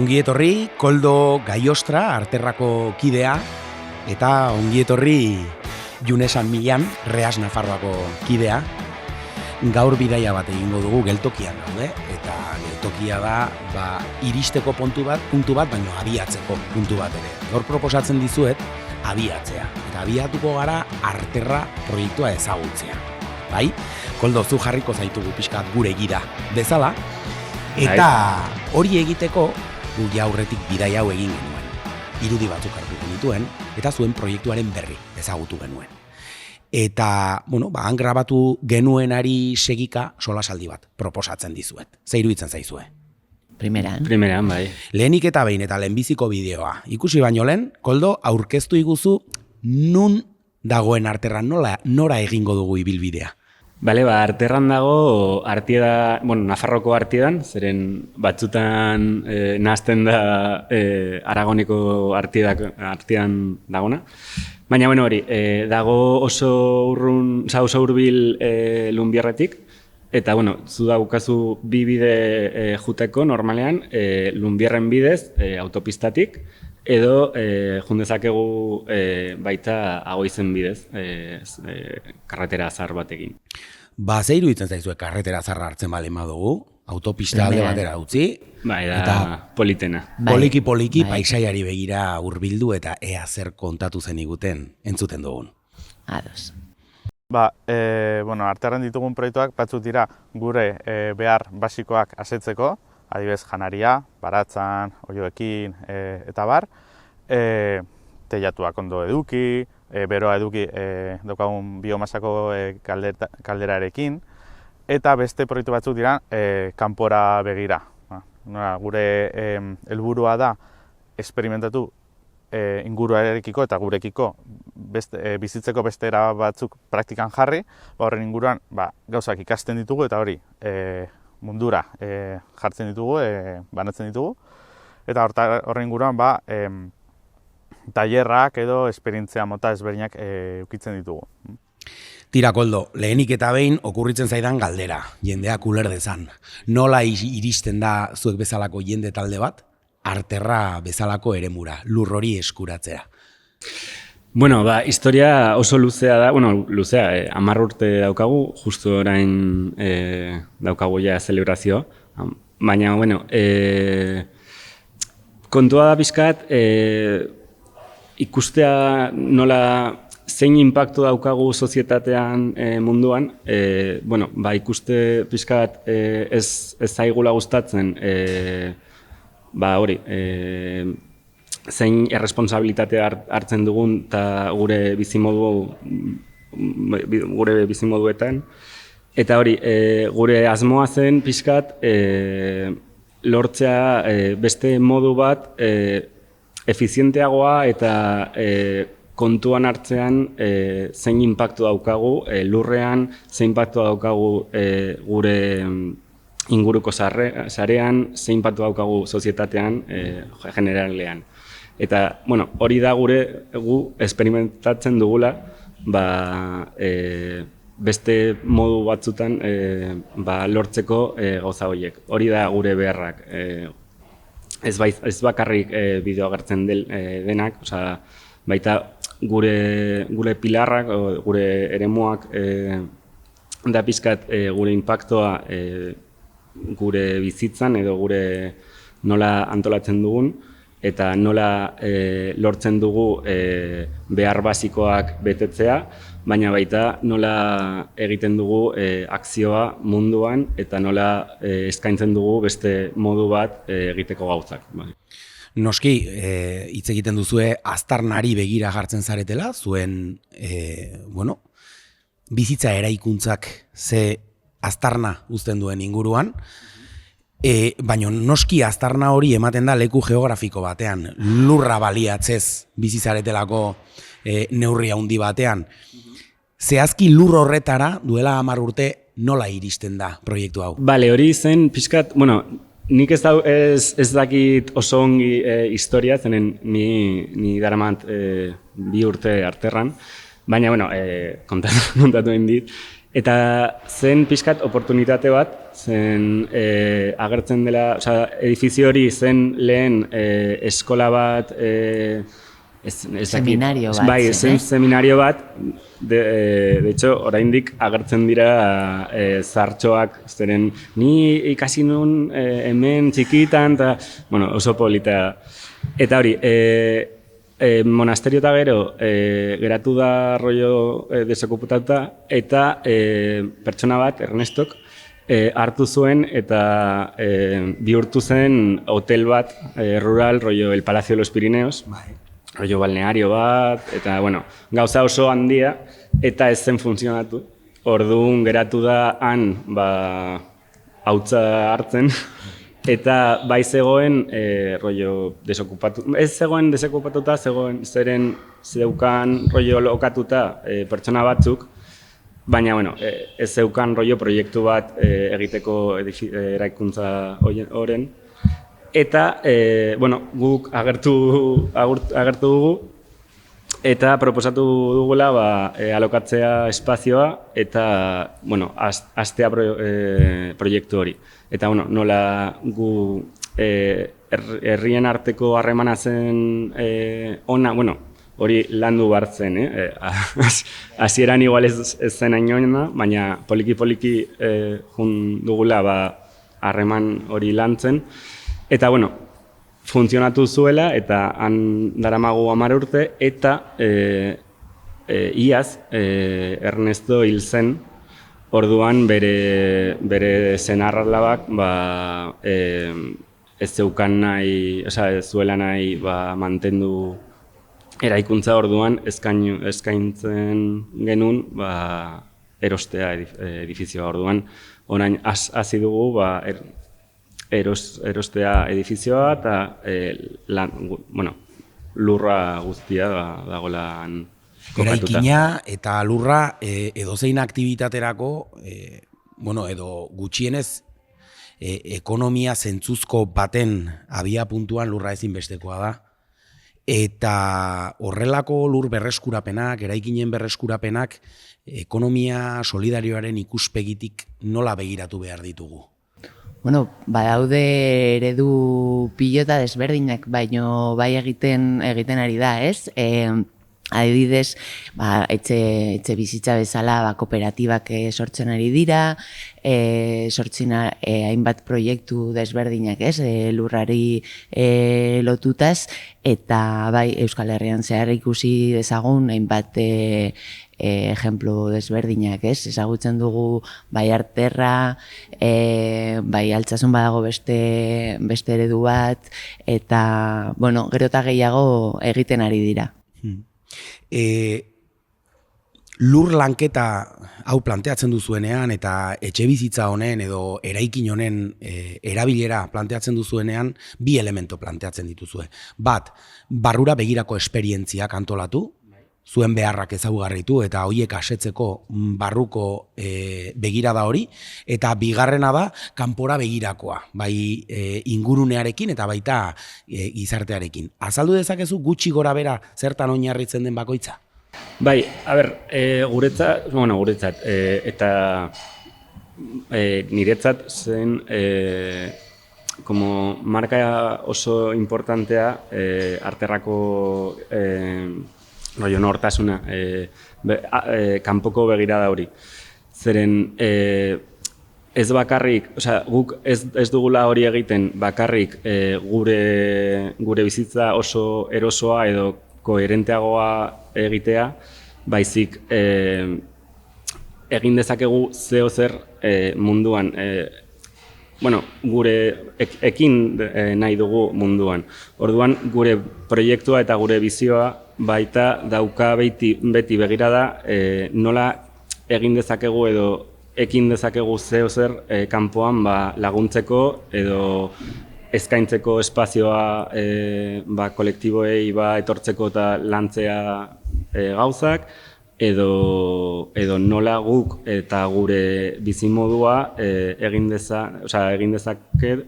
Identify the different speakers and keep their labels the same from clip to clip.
Speaker 1: Ongi etorri Koldo Gaiostra, Arterrako kidea, eta ongi etorri June San Millan, Reas Nafarroako kidea. Gaur bidaia bat egingo dugu geltokian gaude, eta geltokia da iristeko puntu bat, baino abiatzeko puntu bat ere. Gaur proposatzen dizuet abiatzea, eta abiatuko gara Arterra proiektua ezagutzea. Bai? Koldo, zu jarriko zaitugu pixkat gure gida bezala, eta hori egiteko gu aurretik bidaia hau egin genuen. Irudi batzuk hartu genituen, eta zuen proiektuaren berri ezagutu genuen. Eta, han grabatu genuenari segika solasaldi bat proposatzen dizuet. Ze iruditzen zaizue?
Speaker 2: Primeran, bai.
Speaker 1: Lehenik eta behin eta lehenbiziko bideoa. Ikusi baino lehen, Koldo, aurkeztu iguzu nun dagoen Arterran, nora egingo dugu ibilbidea?
Speaker 2: Bale, Arterran dago, Nafarroko Artiedan, zeren batzutan nahazten da Aragoneko Artiedan dagona. Baina, hori, dago oso hurbil Lunbierretik, eta, zu daukazu bi bide juteko normalean, Lunbierren bidez, autopistatik, edo jundezakegu baita Agoizen bidez, karretera zahar batekin.
Speaker 1: Ze iruditzen zaizue karretera zarra hartzen balen badugu, autopista alde batera utzi.
Speaker 2: Bai, da politena.
Speaker 1: Poliki paisaiari begira hurbildu eta ea zer kontatu zen iguten entzuten dugun.
Speaker 3: Ados.
Speaker 4: Arterran ditugun proiektuak batzuk dira gure behar basikoak asetzeko, adibidez janaria, baratzan, oioekin eta bar, teilatuak ondo eduki, beroa eduki daukagun biomasako kalderarekin, eta beste proiektu batzuk dira kanpora begira. Gure helburua da esperimentatu inguruarekiko eta gurekiko bizitzeko beste era batzuk praktikan jarri, horren inguruan gauzak ikasten ditugu eta hori mundura jartzen ditugu, banatzen ditugu, eta horren inguruan tailerrak edo esperientzia mota ezberdinak ukitzen ditugu.
Speaker 1: Tira, Koldo, lehenik eta behin okurritzen zaidan galdera, jendeak uler dezan. Nola iristen da zuek bezalako jende talde bat, Arterra bezalako eremura, lur hori eskuratzea?
Speaker 2: Historia oso luzea da, luzea, 10 urte daukagu, justu orain daukagu ja zelebrazio, baina, kontua da pixkat, ikustea nola zein inpaktu daukagu sozietatean munduan, ikuste pixkat ez zaigula gustatzen, zein erresponsabilitatea hartzen dugun eta gure bizimoduetan. Eta hori, gure asmoa zen pixkat lortzea beste modu bat efizienteagoa eta kontuan hartzean zein inpaktu daukagu lurrean, zein inpaktu daukagu gure inguruko sarean, zein inpaktu daukagu sozietatean generalean. Eta, hori da gu esperimentatzen dugula, beste modu batzutan lortzeko gauza horiek. Hori da gure beharrak. Ez bakarrik bideo agertzen denak, baita gure pilarrak, gure eremuak da pixkat gure inpaktoa gure bizitzan edo gure nola antolatzen dugun eta nola lortzen dugu behar basikoak betetzea, baina baita nola egiten dugu akzioa munduan eta nola eskaintzen dugu beste modu bat egiteko gauzak.
Speaker 1: Noski, hitz egiten duzue aztarnari begira jartzen zaretela, zuen, bizitza eraikuntzak ze aztarna uzten duen inguruan, baina noski aztarna hori ematen da leku geografiko batean, lurra baliatzez bizi zaretelako neurri handi batean. Zehazki lur horretara duela 10 urte nola iristen da proiektu hau?
Speaker 2: Hori zen pixkat, nik ez dakit oso ongi historia, zenen ni daramat 2 urte Arterran, baina, kontatu dit. Eta zen pixkat oportunitate bat, zen agertzen dela, edifizio hori zen lehen eskola bat,
Speaker 3: seminario bat.
Speaker 2: Bai, zen seminario bat, de hecho, oraindik agertzen dira zartxoak, zeren ni ikasi nun hemen txikitan, eta, bueno, oso polita. Eta hori, monasterio eta gero geratu da rollo desokupatuta eta pertsona bat, Ernestok, hartu zuen eta bihurtu zen hotel bat rural, rollo el Palacio de los Pirineos, rollo balneario bat, eta bueno, gauza oso handia eta ez zen funtzionatu. Orduan geratu da han hautza hartzen. Eta bai zegoen, rollo desokupatu, ez zegoen desokupatuta, zeren zeukan rollo lokatuta pertsona batzuk, baina, bueno, ez zeukan rollo proiektu bat egiteko eraikuntza horren. Eta, bueno, guk agertu dugu, eta proposatu dugula alokatzea espazioa eta, bueno, hastea proiektu hori. Eta, bueno, nola gu herrien arteko harremana zen ona, bueno, hori landu behar zen, hasieran igual ez zen hain ona, baina poliki-poliki jun dugula harreman hori lantzen. Eta, bueno, funtzionatu zuela eta han daramagu 10 urte eta iaz Ernesto hil zen. Orduan bere senarralabak ez zeukan nahi, ez zuela nahi mantendu eraikuntza, orduan eskaintzen genuen erostea edifizioa. Orduan orain hasi dugu erostea edifizioa eta lurra guztia dagoelan kokatuta.
Speaker 1: Eraikina eta lurra edozein aktibitaterako, edo gutxienez ekonomia zentzuzko baten abia puntuan lurra ezinbestekoa da. Eta horrelako lur berreskurapenak, eraikinen berreskurapenak, ekonomia solidarioaren ikuspegitik nola begiratu behar ditugu?
Speaker 3: Bueno, badaude eredu pilota desberdinak, baino bai egiten ari da, ez? Adibidez, etxe bizitza bezala kooperatibak sortzen ari dira, sortzen hainbat proiektu desberdinak, ez, lurrari lotutaz, eta bai Euskal Herrian zehar ikusi dezagun hainbat ejemplo desberdinak, ez? Ezagutzen dugu bai Arterra, bai Altsasun badago beste eredu bat, eta, bueno, gero eta gehiago egiten ari dira.
Speaker 1: Lur lanketa hau planteatzen duzuenean eta etxe bizitza honen edo eraikin honen erabilera planteatzen duzuenean bi elemento planteatzen dituzue. Bat, barrura begirako esperientziak antolatu, zuen beharrak ezaugarritu eta horiek asetzeko barruko begirada hori, eta bigarrena da kanpora begirakoa, bai ingurunearekin eta baita gizartearekin. Azaldu dezakezu gutxi gora bera zertan oinarritzen den bakoitza?
Speaker 2: Bai, guretzat, eta niretzat zen como marka oso importantea Arterrako rollo nortasuna, kanpoko begirada hori. Zeren ez bakarrik, guk ez dugula hori egiten bakarrik gure bizitza oso erosoa edo koherenteagoa egitea, baizik egin dezakegu zeo zer munduan, gure ekin nahi dugu munduan. Orduan, gure proiektua eta gure bizioa baita dauka beti begirada nola egin dezakegu edo ekin dezakegu zeo zer kanpoan laguntzeko edo eskaintzeko espazioa kolektiboei etortzeko eta lantzea gauzak, edo nola guk eta gure bizimodua egin dezaket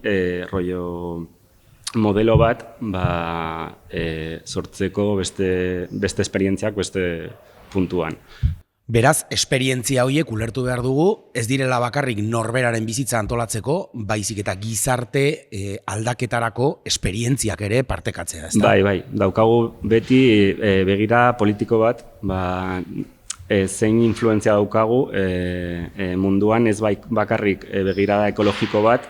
Speaker 2: rollo modelo bat sortzeko beste esperientziak beste puntuan.
Speaker 1: Beraz, esperientzia horiek ulertu behar dugu, ez direla bakarrik norberaren bizitza antolatzeko, baizik eta gizarte aldaketarako esperientziak ere partekatzea, ezta?
Speaker 2: Bai, daukagu beti begira politiko bat, zein influentzia daukagu munduan, ez bakarrik begirada ekologiko bat,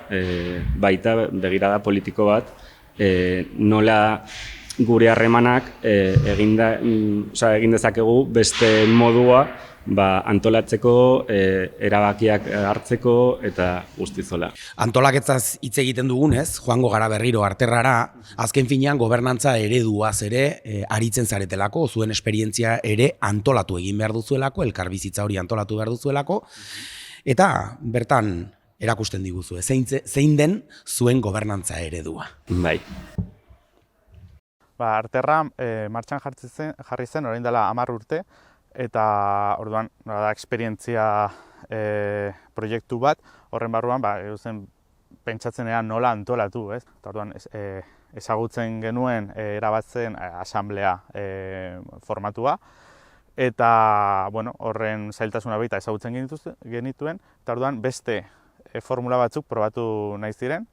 Speaker 2: baita begirada politiko bat, nola gure harremanak egin dezakegu beste modua antolatzeko, erabakiak hartzeko eta guztizola.
Speaker 1: Antolaketzaz hitz egiten dugunez, joango gara berriro Arterrara, azken finean gobernantza ereduaz ere aritzen zaretelako, zuen esperientzia ere antolatu egin behar duzuelako, elkarbizitza hori antolatu behar duzuelako, eta bertan erakusten diguzue, zein den zuen gobernantza eredua.
Speaker 2: Bai.
Speaker 4: Arterra martxan jarri zen orain dela 10 urte, eta orduan da esperientzia proiektu bat, horren barruan pentsatzen ea nola antolatu, ez? Eta orduan ezagutzen genuen erabatzen asamblea formatua, eta horren zailtasuna baita ezagutzen genituen, eta orduan beste formula batzuk probatu nahi ziren,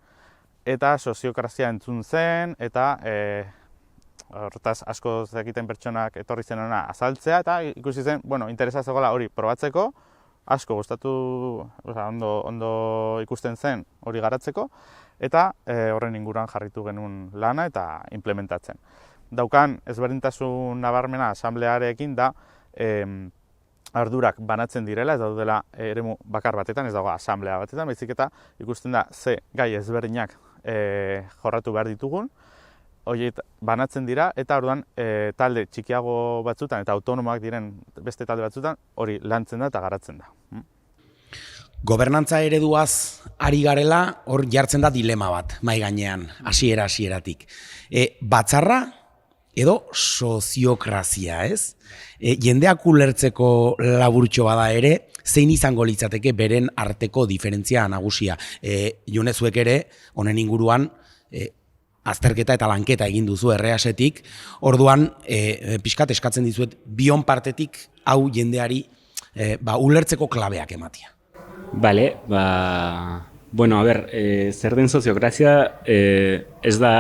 Speaker 4: eta soziokrazia entzun zen, eta hortaz asko zekiten pertsonak etorri zen hona azaltzea, eta ikusi zen, interesa zegoela hori probatzeko, asko gustatu, ondo ikusten zen hori garatzeko, eta horren inguruan jarritu genuen lana eta implementatzen. Daukan ezberdintasun nabarmena asamblearekin da ardurak banatzen direla, ez daudela eremu bakar batetan, ez dago asamblea batetan, baizik eta ikusten da ze gai ezberdinak jorratu behar ditugun, horiek banatzen dira, eta orduan talde txikiago batzutan eta autonomoak diren beste talde batzutan hori lantzen da eta garatzen da.
Speaker 1: Gobernantza ereduaz ari garela, hor jartzen da dilema bat, mai gainean, hasieratik. Batzarra edo soziokrazia, ez? Jendeak ulertzeko laburtxo bada ere, zein izango litzateke beren arteko diferentzia nagusia. Junezuek ere, honen inguruan, azterketa eta lanketa egin duzu erreasetik, orduan pixkat eskatzen dizuet bion partetik hau jendeari ulertzeko klabeak ematia.
Speaker 2: Bale, zer den soziokrazia ez da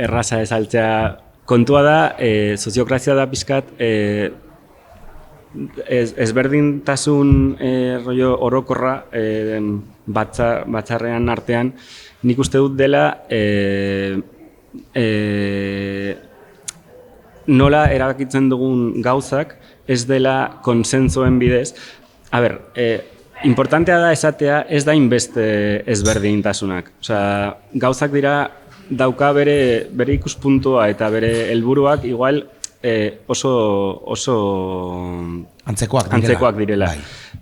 Speaker 2: erraza ezaltzea kontua da, soziokrazia da pixkat ezberdintasun rollo orokorra batzarrean artean, nik uste dut dela nola erabakitzen dugun gauzak ez dela konsensoen bidez. Importantea da esatea ez da inbeste ezberdintasunak. Gauzak dira dauka bere ikuspuntua eta bere helburuak igual oso antzekoak direla.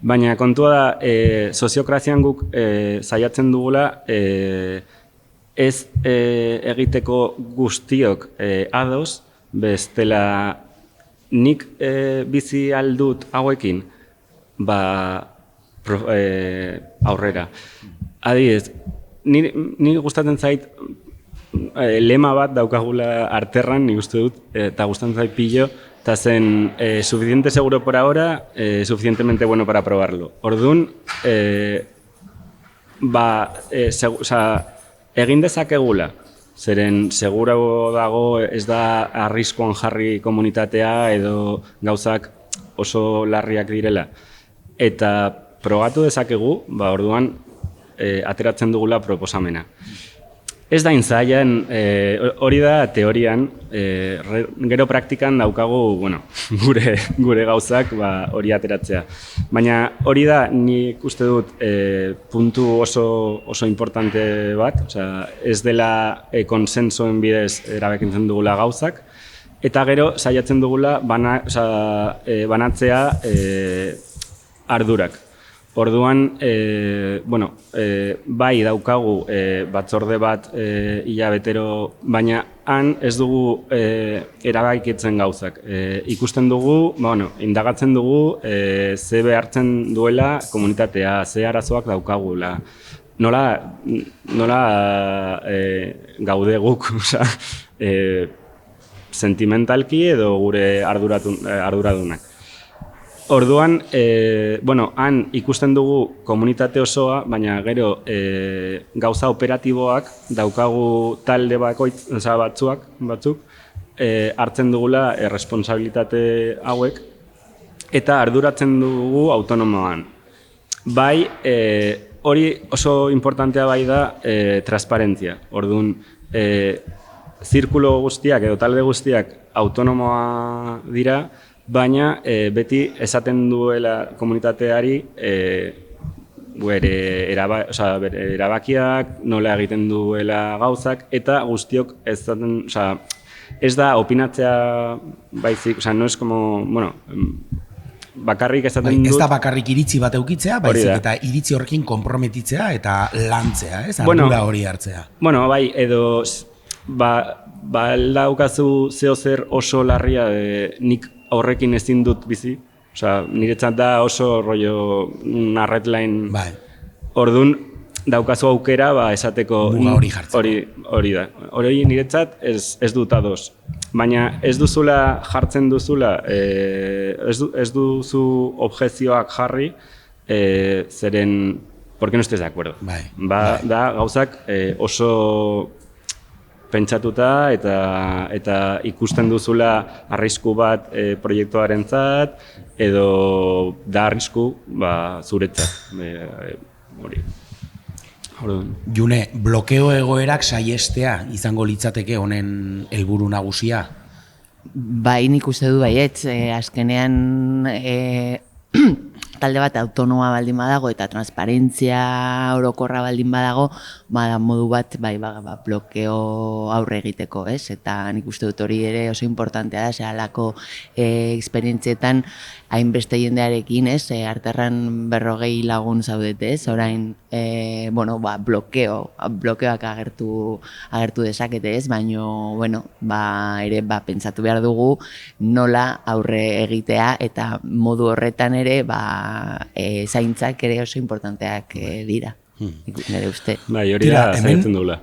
Speaker 2: Baina kontua da soziookrazian guk saiatzen dugula ez egiteko guztiok ados, bestela nik bizi aldut hauekin, aurrera. Adibidez, ni gustatzen zait lema bat daukagula Arterran, nik uste dut, eta gustatzen zait pillo, eta zen suficiente seguro por ahora, suficientemente bueno para probarlo. Orduan, egin dezakegula, zeren seguro dago ez da arriskuan jarri komunitatea edo gauzak oso larriak direla. Eta probatu dezakegu, orduan ateratzen dugula proposamena. Ez da inzaian, hori da teorian, gero praktikan daukagu gure gauzak hori ateratzea. Baina hori da nik uste dut puntu oso importante bat, ez dela konsensoen bidez erabakitzen dugula gauzak, eta gero saiatzen dugula banatzea ardurak. Orduan, bai daukagu batzorde bat hilabetero, baina han ez dugu erabakitzen gauzak. Ikusten dugu, indagatzen dugu ze behartzen duela komunitatea, ze arazoak daukagula. Nola gaude guk, sentimentalki edo gure arduradunak. Orduan, han ikusten dugu komunitate osoa, baina gero gauza operatiboak daukagu talde batzuk, hartzen dugula responsabilitate hauek, eta arduratzen dugu autonomoan. Bai, hori oso importantea bai da transparentzia. Orduan, zirkulo guztiak edo talde guztiak autonomoa dira, baina beti esaten duela komunitateari bere erabakiak, nola egiten duela gauzak, eta guztiok ez da opinatzea baizik, no es como, bakarrik esaten dut.
Speaker 1: Ez da bakarrik iritzi bat eukitzea, baizik eta iritzi horrekin konprometitzea eta lantzea, ardura hori hartzea.
Speaker 2: Bai, edo daukazu zeo zer oso larria nik horrekin ezin dut bizi. Niretzat da oso rollo una red line.
Speaker 1: Bai.
Speaker 2: Orduan, daukazu aukera esateko
Speaker 1: muga hori jartzeko.
Speaker 2: Hori da. Hori niretzat ez dut ados. Baina ez duzula jartzen duzula, ez duzu objekzioak jarri, zeren, ¿por qué no estés de acuerdo? Da gauzak oso pentsatuta eta ikusten duzula arrisku bat proiektuarentzat edo da arrisku zuretzat.
Speaker 1: June, blokeo egoerak saihestea izango litzateke honen helburu nagusia?
Speaker 3: Bai, nik uste du baietz, azkenean talde bat autonomoa baldin badago eta transparentzia orokorra baldin badago, modu bat blokeo aurre egiteko, ez? Eta nik uste dut hori ere oso importantea da, zehalako esperientzietan hainbeste jendearekin, ez? Arterran 40 lagun zaudete, ez? Orain, blokeoak agertu dezakete, ez? Baina, ere, pentsatu behar dugu nola aurre egitea eta modu horretan ere, zaintzak ere oso importanteak dira, nire uste.
Speaker 2: Bai, hori da, zaintzen dugula.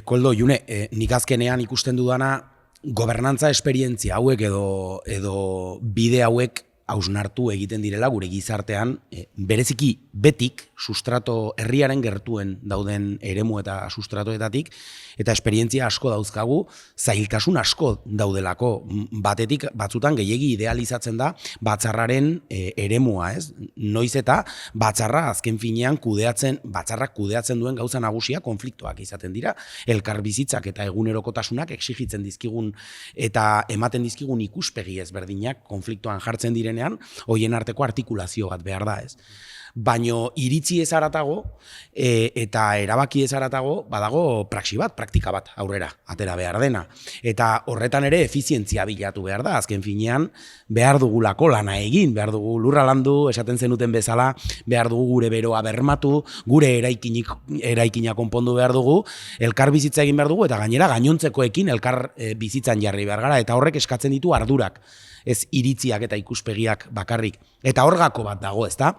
Speaker 1: Koldo, June, nik azkenean ikusten dudana, gobernantza esperientzia hauek edo bide hauek hausnartu egiten direla gure gizartean, bereziki betik, sustrato herriaren gertuen dauden eremu eta sustratoetatik, eta esperientzia asko dauzkagu, zailtasun asko daudelako. Batetik, batzutan gehiegi idealizatzen da batzarraren eremua, ez? Noiz eta batzarra azken finean batzarrak kudeatzen duen gauza nagusia konfliktoak izaten dira, elkar bizitzak eta egunerokotasunak exigitzen dizkigun eta ematen dizkigun ikuspegi ezberdinak konfliktoan jartzen direnean, hoien arteko artikulazio bat behar da, ez? Baino iritzi ez haratago eta erabaki ez haratago badago praxi bat, praktika bat aurrera atera behar dena. Eta horretan ere efizientzia bilatu behar da, azken finean behar dugulako lana egin, behar dugu lurra landu, esaten zenuten bezala, behar dugu gure beroa bermatu, gure eraikina konpondu behar dugu, elkar bizitza egin behar dugu eta gainera gainontzekoekin elkar bizitzan jarri behar gara, eta horrek eskatzen ditu ardurak, ez iritziak eta ikuspegiak bakarrik. Eta horgako bat dago, ezta?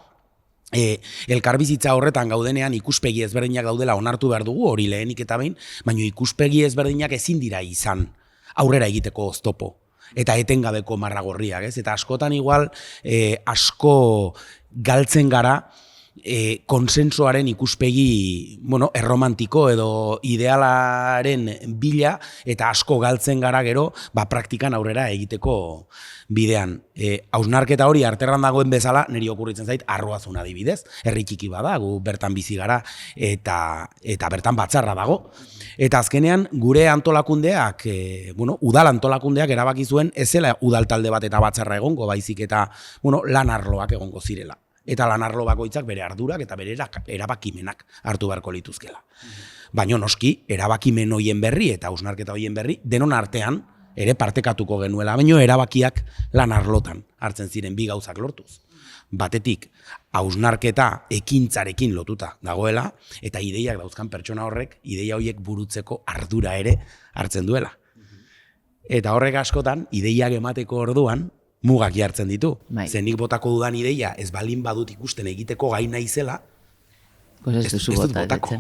Speaker 1: Elkarbizitza horretan gaudenean ikuspegi ezberdinak daudela onartu behar dugu, hori lehenik eta behin, baina ikuspegi ezberdinak ezin dira izan aurrera egiteko oztopo eta etengabeko marragorriak, ez? Eta askotan igual asko galtzen gara konsensuaren ikuspegi erromantiko edo idealaren bila, eta asko galtzen gara gero praktikan aurrera egiteko bidean. Hausnarketa hori arterran dagoen bezala, niri okurritzen zait Arroazun adibidez, herri txiki bada, gu bertan bizi gara eta bertan batzarra dago. Eta azkenean gure antolakundeak, udal antolakundeak erabaki zuen ez zela udal talde bat eta batzarra egongo, baizik eta lan arloak egongo zirela. Eta lan arlo bakoitzak bere ardurak eta bere erabakimenak hartu beharko lituzkela. Baina noski, erabakimen hoien berri eta hausnarketa hoien berri, denon artean ere partekatuko genuela, baina erabakiak lan arlotan hartzen ziren bi gauzak lortuz. Batetik, hausnarketa ekintzarekin lotuta dagoela, eta ideiak dauzkan pertsona horrek, ideia horiek burutzeko ardura ere hartzen duela. Eta horrek askotan, ideiak emateko orduan, mugak jartzen ditu. Zenik botako dudan ideia ez balin badut ikusten egiteko gai naizela,
Speaker 3: ez dut botako.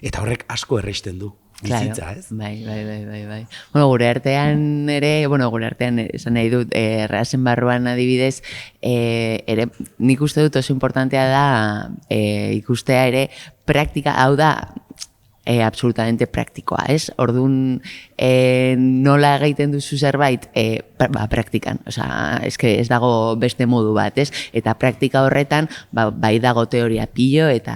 Speaker 1: Eta horrek asko erresten du. bizitza, ez?
Speaker 3: Bai. Bueno, gure artean esan nahi dut, Reasen barruan adibidez, ere, nik uste dut oso importantea da ikustea ere praktika, hau da, absolutamente praktikoa, ez? Orduan, nola egiten duzu zerbait, praktikan, eske ez dago beste modu bat, ez? Eta praktika horretan, bai dago teoria pilo eta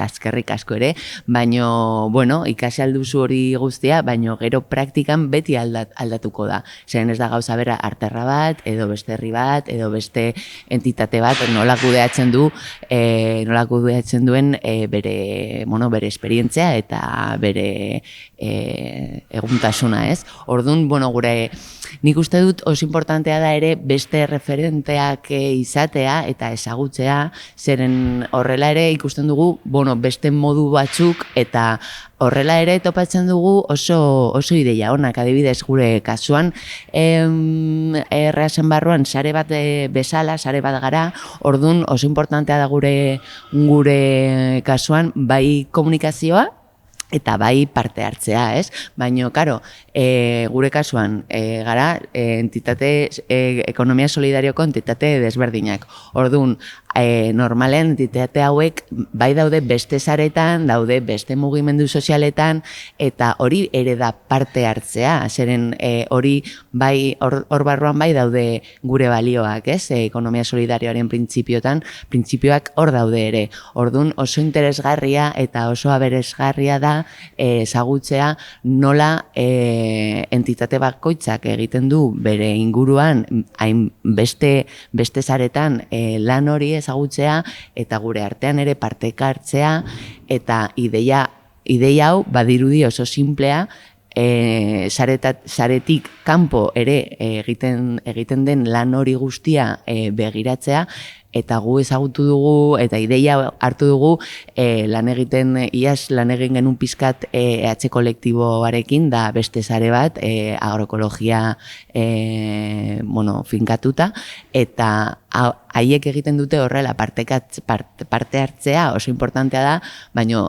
Speaker 3: azkerrik asko ere, baino, bueno, ikasi alduzu hori guztia, baino gero praktikan beti aldatuko da. Zeren ez da gauza bera arterra bat, edo beste herri bat, edo beste entitate bat, nola kudeatzen duen bere esperientzia eta bere eguntasuna, ez? Orduan, nik uste dut oso importantea da ere beste referenteak izatea eta ezagutzea, zeren horrela ere ikusten dugu, beste modu batzuk eta horrela ere topatzen dugu oso ideia onak, adibidez gure kasuan, Reasen barruan sare bat bezala, sare bat gara, orduan oso importantea da gure kasuan bai komunikazioa, eta bai parte hartzea, ez? Baina, karo, gure kasuan gara ekonomia solidarioko entitate desberdinak. Orduan, normalen entitate hauek bai daude beste saretan, daude beste mugimendu sozialetan, eta hori ere da parte hartzea, zeren hori bai hor barruan bai daude gure balioak, ez? Ekonomia solidarioaren printzipioak hor daude ere. Orduan, oso interesgarria eta oso aberesgarria da ezagutzea nola entitate bakoitzak egiten du bere inguruan beste saretan lan hori ezagutzea eta gure artean ere parteka hartzea eta ideia hau badirudi oso simplea, saretik kanpo ere egiten den lan hori guztia begiratzea, eta gu ezagutu dugu eta ideia hartu dugu iaz lan egin genuen pizkat EH kolektiboarekin da beste sare bat agroekologia finkatuta, eta haiek egiten dute horrela parte hartzea oso importantea da, baina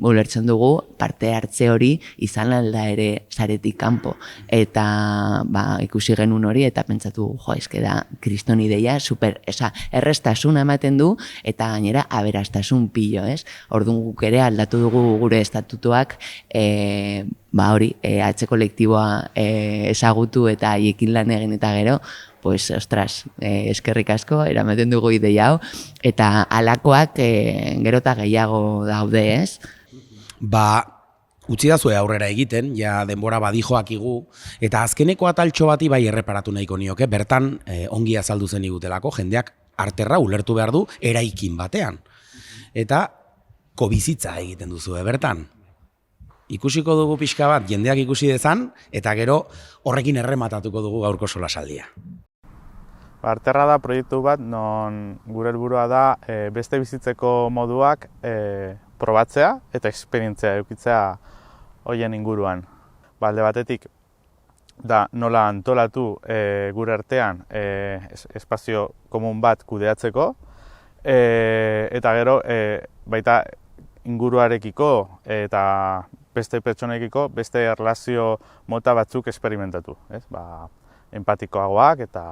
Speaker 3: ulertzen dugu parte hartze hori izan alda ere saretik kanpo, eta ikusi genuen hori eta pentsatu eske da kriston ideia super, errestasuna ematen du eta gainera aberastasun pilo, ez? Orduan guk ere aldatu dugu gure estatutuak hori, EH kolektiboa ezagutu eta haiekin lan egin eta gero, pues, ostras, eskerrik asko, eramaten dugu ideia hau, eta alakoak gero eta gehiago daude, ez?
Speaker 1: Utzi dazue aurrera egiten, ja denbora badijoak igu, eta azkeneko ataltxo bati bai erreparatu nahiko nioke, bertan ongi azaldu zen igutelako, jendeak arterra ulertu behar du eraikin batean. Eta kobizitza egiten duzu bertan. Ikusiko dugu pixka bat, jendeak ikusi dezan, eta gero horrekin errematatuko dugu gaurko solasaldia.
Speaker 4: Arterra da proiektu bat, non gure helburua da beste bizitzeko moduak probatzea eta esperientzia edukitzea hoien inguruan. Alde batetik, da nola antolatu gure artean espazio komun bat kudeatzeko, eta gero baita inguruarekiko eta beste pertsonekiko beste erlazio mota batzuk esperimentatu. Empatikoagoak eta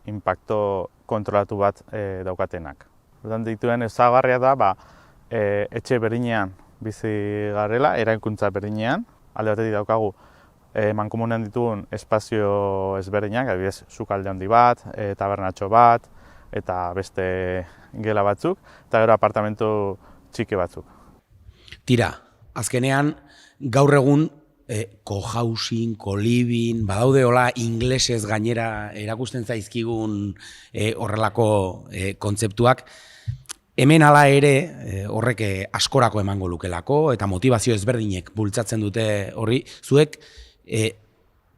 Speaker 4: inpakto kontrolatu bat daukatenak. Dituen ezagarria da etxe berdinean bizi garela, eraikuntza berdinean, alde batetik daukagu mankomunean ditugun espazio ezberdinak, adibidez sukalde handi bat, tabernatxo bat, eta beste gela batzuk, eta gero apartamentu txiki batzuk.
Speaker 1: Tira, azkenean gaur egun co-housing, co-living, badaude hola inglesez gainera erakusten zaizkigun horrelako kontzeptuak. Hemen hala ere horrek askorako emango lukelako eta motivazio ezberdinek bultzatzen dute horri, zuek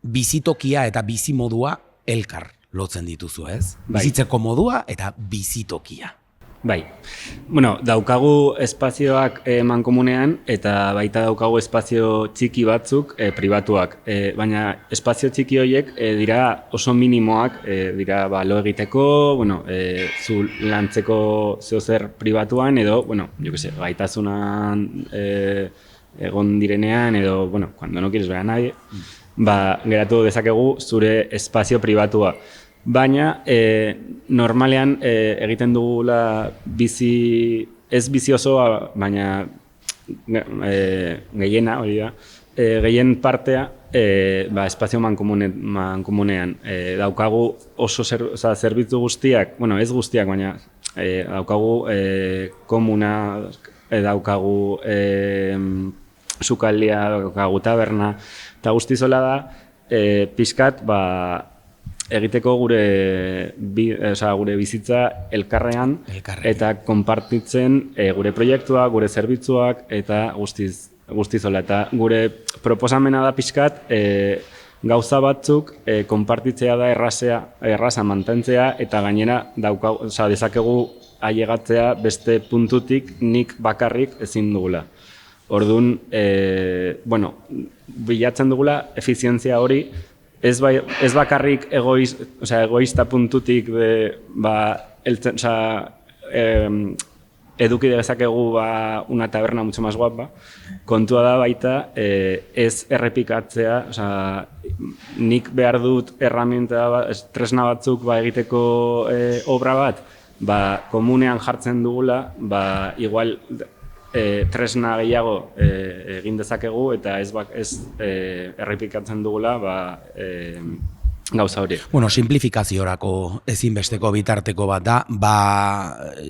Speaker 1: bizitokia eta bizimodua elkar lotzen dituzu, ez? Bizitzeko modua eta bizitokia.
Speaker 2: Bai. Daukagu espazioak mankomunean eta baita daukagu espazio txiki batzuk pribatuak. Baina espazio txiki horiek dira oso minimoak, dira lo egiteko, zu lantzeko zeozer pribatuan edo, gaitasunan egon direnean edo, bueno, cuando no quieres ver a nadie, geratu dezakegu zure espazio pribatua. Baina, normalean egiten dugula ez bizi osoa, baina gehiena, hori da, gehien partea, espazio mankomunean. Daukagu oso zerbitzu guztiak, bueno, ez guztiak, baina daukagu komuna, daukagu sukaldia, daukagu taberna, eta guztizola da, pixkat, egiteko gure bizitza elkarrean eta konpartitzen gure proiektuak, gure zerbitzuak eta guztizola. Eta gure proposamena da pixkat gauza batzuk konpartitzea da erraza mantentzea eta gainera dezakegu ailegatzea beste puntutik nik bakarrik ezin dugula. Orduan, bilatzen dugula efizientzia hori ez bakarrik egoista puntutik eduki dezakegu una taberna mucho más guapa, kontua da baita ez errepikatzea, nik behar dut herramienta, tresna batzuk egiteko obra bat, komunean jartzen dugula, igual tresna gehiago egin dezakegu eta ez errepikatzen dugula gauza hori.
Speaker 1: Bueno, simplifikaziorako ezinbesteko bitarteko bat da,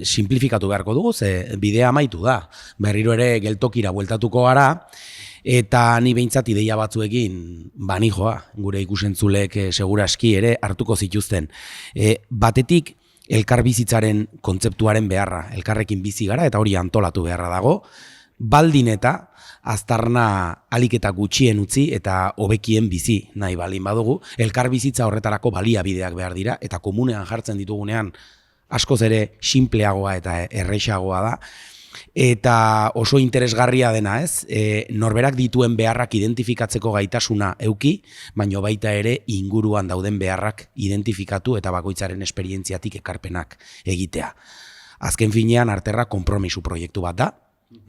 Speaker 1: simplifikatu beharko dugu, ze bidea amaitu da. Berriro ere geltokira bueltatuko gara, eta ni behintzat ideia batzuekin banijoa, gure ikusentzulek seguraski ere hartuko zituzten. Batetik, elkar bizitzaren kontzeptuaren beharra, elkarrekin bizi gara eta hori antolatu beharra dago, baldin eta aztarna alik eta gutxien utzi eta hobekien bizi nahi baldin badugu, elkar bizitza horretarako baliabideak behar dira eta komunean jartzen ditugunean askoz ere sinpleagoa eta errexagoa da, eta oso interesgarria dena ez, norberak dituen beharrak identifikatzeko gaitasuna euki, baino baita ere inguruan dauden beharrak identifikatu eta bakoitzaren esperientziatik ekarpenak egitea. Azken finean Arterra konpromisu proiektu bat da,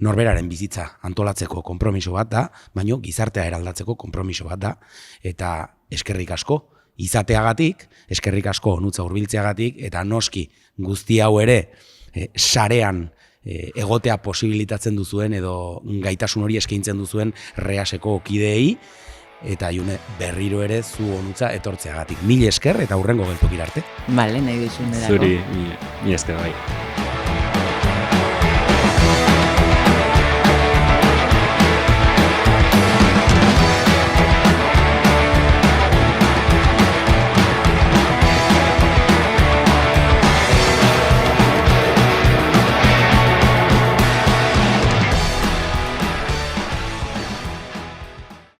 Speaker 1: norberaren bizitza antolatzeko konpromiso bat da, baino gizartea eraldatzeko konpromiso bat da, eta eskerrik asko izateagatik, eskerrik asko onutza hurbiltzeagatik, eta noski guzti hau ere sarean egotea posibilitatzen duzuen edo gaitasun hori eskaintzen duzuen Reaseko kideei, eta June berriro ere zu onutza etortzeagatik. Mil esker eta hurrengo geltokira arte.
Speaker 3: Bale, nahi dizun erako.
Speaker 2: Zuri, mil esker bai.